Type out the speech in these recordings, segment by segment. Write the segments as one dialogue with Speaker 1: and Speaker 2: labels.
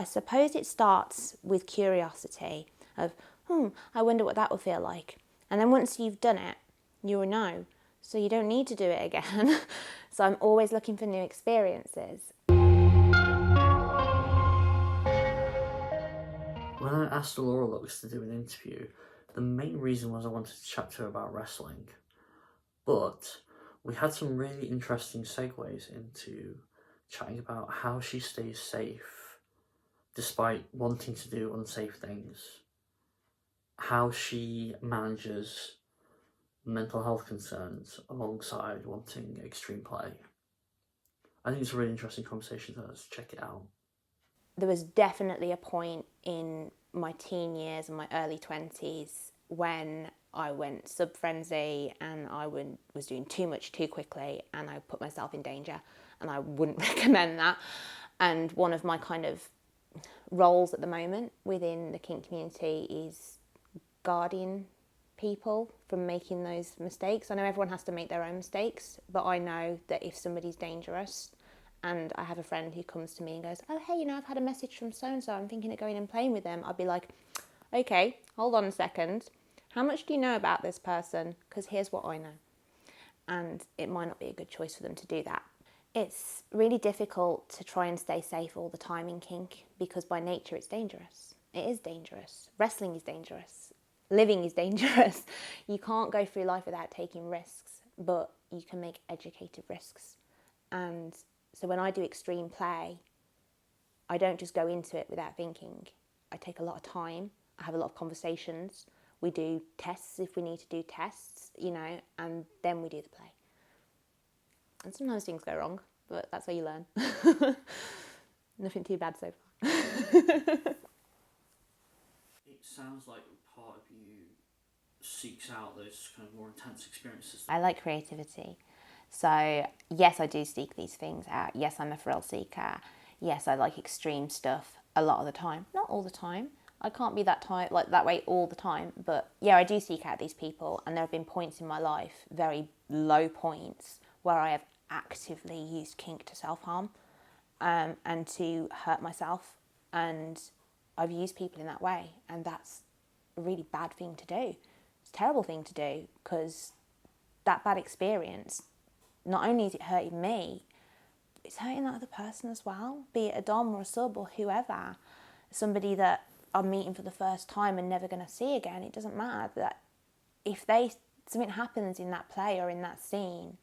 Speaker 1: I suppose it starts with curiosity of, I wonder what that will feel like. And then once you've done it, you'll know. So you don't need to do it again. So I'm always looking for new experiences.
Speaker 2: When I asked Aloralux to do an interview, the main reason was I wanted to chat to her about wrestling. But we had some really interesting segues into chatting about how she stays safe despite wanting to do unsafe things, how she manages mental health concerns alongside wanting extreme play. I think it's a really interesting conversation, so let's check it out.
Speaker 1: There was definitely a point in my teen years and my early 20s when I went sub-frenzy and I was doing too much too quickly and I put myself in danger, and I wouldn't recommend that. And one of my kind of roles at the moment within the kink community is guarding people from making those mistakes. I know everyone has to make their own mistakes, but I know that if somebody's dangerous, and I have a friend who comes to me and goes, oh, hey, I've had a message from so-and-so, I'm thinking of going and playing with them, I'd be like, okay, hold on a second. How much do you know about this person? Because here's what I know. And it might not be a good choice for them to do that. It's really difficult to try and stay safe all the time in kink because by nature it's dangerous. It is dangerous. Wrestling is dangerous. Living is dangerous. You can't go through life without taking risks, but you can make educated risks. And so when I do extreme play, I don't just go into it without thinking. I take a lot of time. I have a lot of conversations. We do tests if we need to do tests, and then we do the play. And sometimes things go wrong, but that's how you learn. Nothing too bad so far.
Speaker 2: It sounds like part of you seeks out those kind of more intense experiences.
Speaker 1: I like creativity. So yes, I do seek these things out. Yes, I'm a thrill seeker. Yes, I like extreme stuff a lot of the time. Not all the time. I can't be that way all the time. But yeah, I do seek out these people. And there have been points in my life, very low points, where I have actively used kink to self-harm and to hurt myself. And I've used people in that way. And that's a really bad thing to do. It's a terrible thing to do because that bad experience, not only is it hurting me, it's hurting that other person as well, be it a dom or a sub or whoever, somebody that I'm meeting for the first time and never going to see again. It doesn't matter that if something happens in that play or in that scene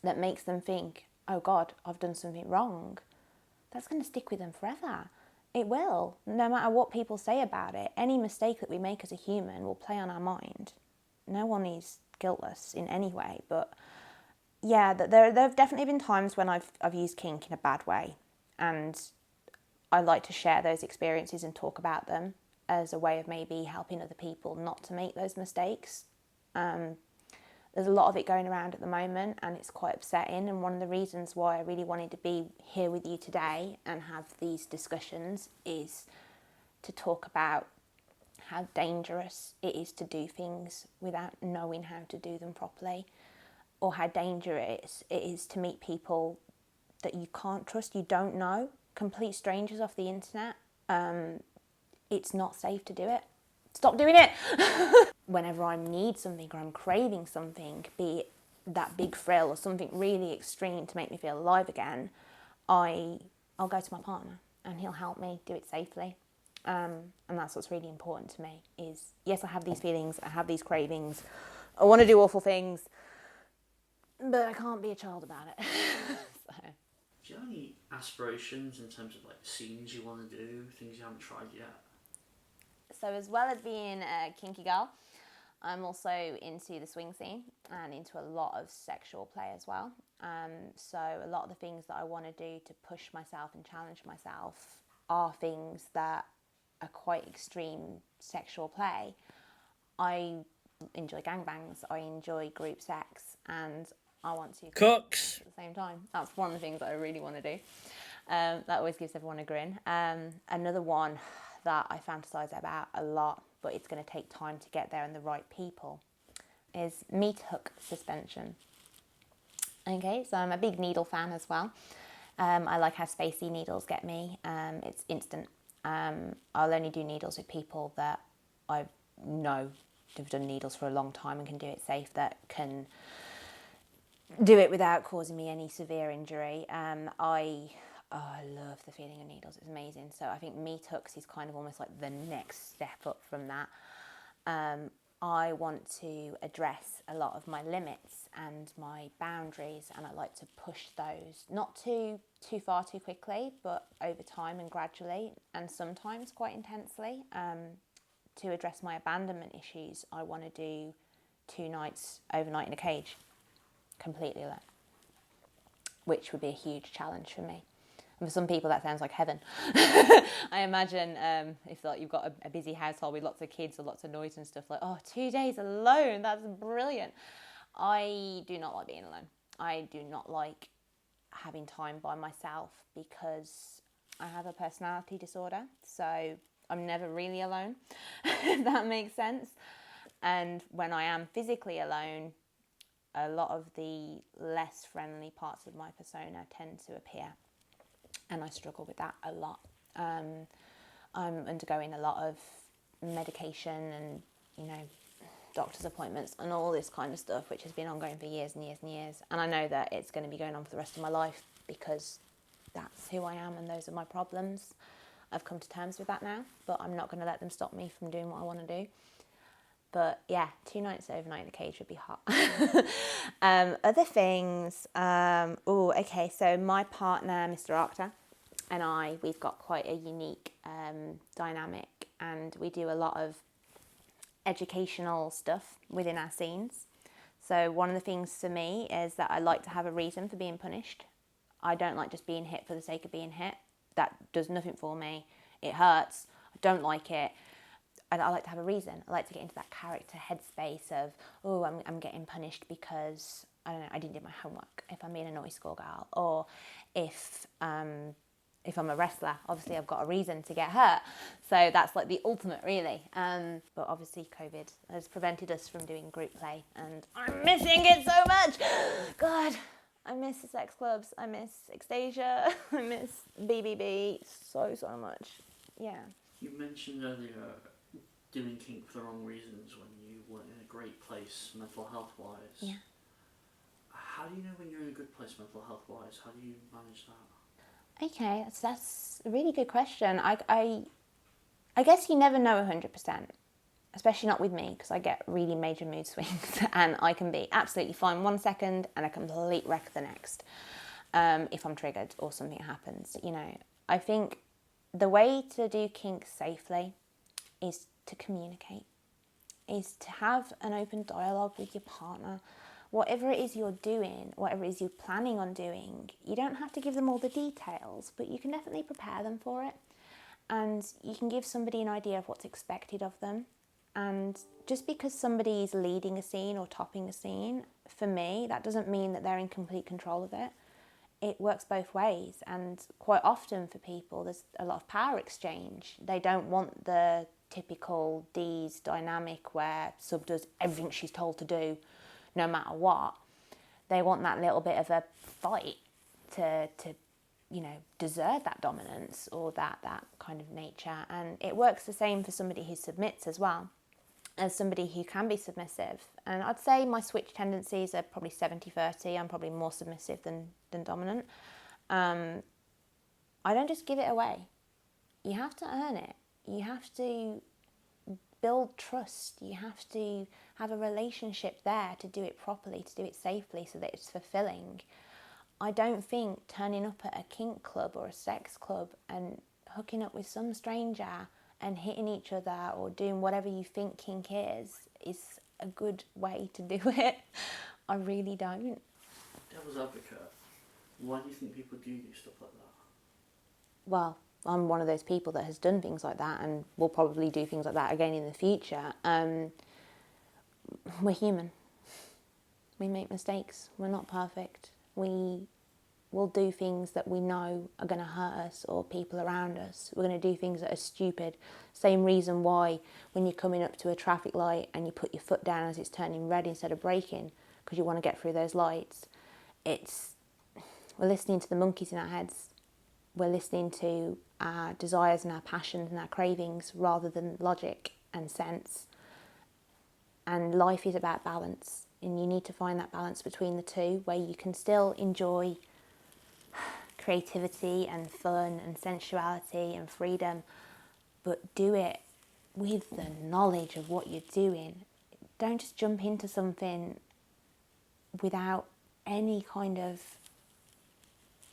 Speaker 1: that makes them think, oh God, I've done something wrong, that's going to stick with them forever. It will, no matter what people say about it. Any mistake that we make as a human will play on our mind. No one is guiltless in any way, but yeah, there have definitely been times when I've used kink in a bad way, and I like to share those experiences and talk about them as a way of maybe helping other people not to make those mistakes. There's a lot of it going around at the moment and it's quite upsetting, and one of the reasons why I really wanted to be here with you today and have these discussions is to talk about how dangerous it is to do things without knowing how to do them properly, or how dangerous it is to meet people that you can't trust, you don't know, complete strangers off the internet. It's not safe to do it. Stop doing it. Whenever I need something or I'm craving something, be it that big thrill or something really extreme to make me feel alive again, I'll go to my partner and he'll help me do it safely. And that's what's really important to me is, yes, I have these feelings, I have these cravings, I want to do awful things, but I can't be a child about it. So.
Speaker 2: Do you have any aspirations in terms of scenes you want to do, things you haven't tried yet?
Speaker 1: So as well as being a kinky girl, I'm also into the swing scene and into a lot of sexual play as well. So a lot of the things that I want to do to push myself and challenge myself are things that are quite extreme sexual play. I enjoy gangbangs, I enjoy group sex, and I want to
Speaker 2: cooks
Speaker 1: at the same time. That's one of the things that I really want to do. That always gives everyone a grin. Another one that I fantasize about a lot, but it's going to take time to get there and the right people, is meat hook suspension. Okay, so I'm a big needle fan as well. I like how spacey needles get me. It's instant. I'll only do needles with people that I know have done needles for a long time and can do it safe, that can do it without causing me any severe injury. I love the feeling of needles. It's amazing. So I think meat hooks is kind of almost like the next step up from that. I want to address a lot of my limits and my boundaries, and I like to push those, not too far too quickly, but over time and gradually, and sometimes quite intensely. To address my abandonment issues, I want to do 2 nights overnight in a cage, completely alone, which would be a huge challenge for me. And for some people, that sounds like heaven. I imagine if like you've got a busy household with lots of kids or lots of noise and stuff, like, oh, 2 days alone, that's brilliant. I do not like being alone. I do not like having time by myself because I have a personality disorder. So I'm never really alone, if that makes sense. And when I am physically alone, a lot of the less friendly parts of my persona tend to appear. And I struggle with that a lot. I'm undergoing a lot of medication and, doctor's appointments and all this kind of stuff, which has been ongoing for years and years and years. And I know that it's going to be going on for the rest of my life because that's who I am and those are my problems. I've come to terms with that now, but I'm not going to let them stop me from doing what I want to do. But yeah, 2 nights overnight in the cage would be hot. Other things. Okay. So my partner, Mr. Arcta, and we've got quite a unique dynamic, and we do a lot of educational stuff within our scenes. So one of the things for me is that I like to have a reason for being punished. I don't like just being hit for the sake of being hit. That does nothing for me. It hurts. I don't like it. I like to have a reason. I like to get into that character headspace of, oh, I'm getting punished because, I don't know, I didn't do my homework, if I'm being a naughty schoolgirl, or if I'm a wrestler, obviously I've got a reason to get hurt. So that's like the ultimate, really. But obviously COVID has prevented us from doing group play, and I'm missing it so much. God, I miss the sex clubs. I miss Extasia. I miss BBB so much. Yeah.
Speaker 2: You mentioned earlier doing kink for the wrong reasons when you weren't in a great place mental health wise.
Speaker 1: Yeah.
Speaker 2: How do you know when you're in a good place mental health wise? How do you manage that?
Speaker 1: Okay, that's a really good question. I guess you never know 100%, especially not with me, because I get really major mood swings and I can be absolutely fine 1 second and a complete wreck the next if I'm triggered or something happens. I think the way to do kink safely is to communicate, is to have an open dialogue with your partner. Whatever it is you're doing, whatever it is you're planning on doing, you don't have to give them all the details, but you can definitely prepare them for it. And you can give somebody an idea of what's expected of them. And just because somebody is leading a scene or topping a scene, for me, that doesn't mean that they're in complete control of it. It works both ways. And quite often for people, there's a lot of power exchange. They don't want the typical D's dynamic where sub does everything she's told to do no matter what. They want that little bit of a fight to desert that dominance or that kind of nature. And it works the same for somebody who submits as well as somebody who can be submissive. And I'd say my switch tendencies are probably 70-30. I'm probably more submissive than dominant. I don't just give it away. You have to earn it. You have to build trust. You have to have a relationship there to do it properly, to do it safely so that it's fulfilling. I don't think turning up at a kink club or a sex club and hooking up with some stranger and hitting each other or doing whatever you think kink is a good way to do it. I really don't.
Speaker 2: Devil's advocate, why do you think people do stuff like that?
Speaker 1: Well, I'm one of those people that has done things like that and will probably do things like that again in the future. We're human. We make mistakes. We're not perfect. We will do things that we know are going to hurt us or people around us. We're going to do things that are stupid. Same reason why when you're coming up to a traffic light and you put your foot down as it's turning red instead of braking because you want to get through those lights. It's We're listening to the monkeys in our heads. We're listening to our desires and our passions and our cravings rather than logic and sense. And life is about balance. And you need to find that balance between the two, where you can still enjoy creativity and fun and sensuality and freedom, but do it with the knowledge of what you're doing. Don't just jump into something without any kind of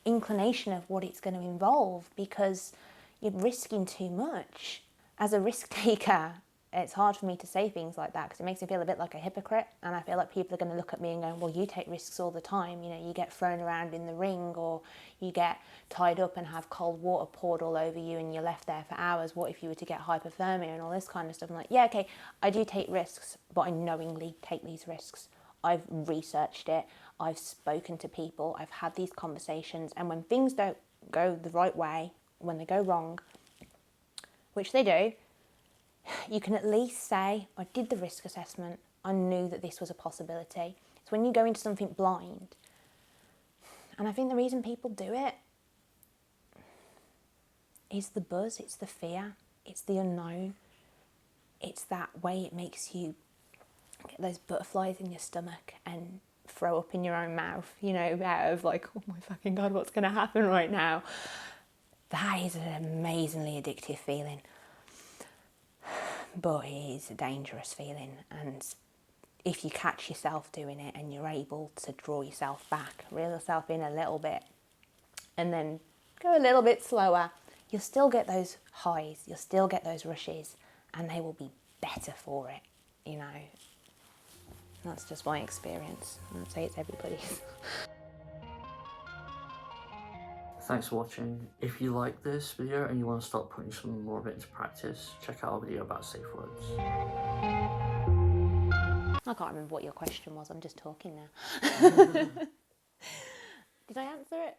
Speaker 1: inclination of what it's going to involve, because you're risking too much. As a risk taker, it's hard for me to say things like that because it makes me feel a bit like a hypocrite, and I feel like people are going to look at me and go, well, you take risks all the time, you know, you get thrown around in the ring, or you get tied up and have cold water poured all over you and you're left there for hours. What if you were to get hypothermia and all this kind of stuff? I'm like, yeah, okay, I do take risks, but I knowingly take these risks. I've researched it, I've spoken to people, I've had these conversations, and when things don't go the right way, when they go wrong, which they do, you can at least say, I did the risk assessment, I knew that this was a possibility. It's when you go into something blind. And I think the reason people do it is the buzz, it's the fear, it's the unknown. It's that way it makes you get those butterflies in your stomach and throw up in your own mouth, you know, out of like, oh my fucking God, what's going to happen right now? That is an amazingly addictive feeling. But it is a dangerous feeling, and if you catch yourself doing it and you're able to draw yourself back, reel yourself in a little bit, and then go a little bit slower, you'll still get those highs, you'll still get those rushes, and they will be better for it, you know. That's just my experience. I'd say it's everybody's.
Speaker 2: Thanks for watching. If you like this video and you want to start putting some more of it into practice, check out our video about safe words.
Speaker 1: I can't remember what your question was, I'm just talking now. Did I answer it?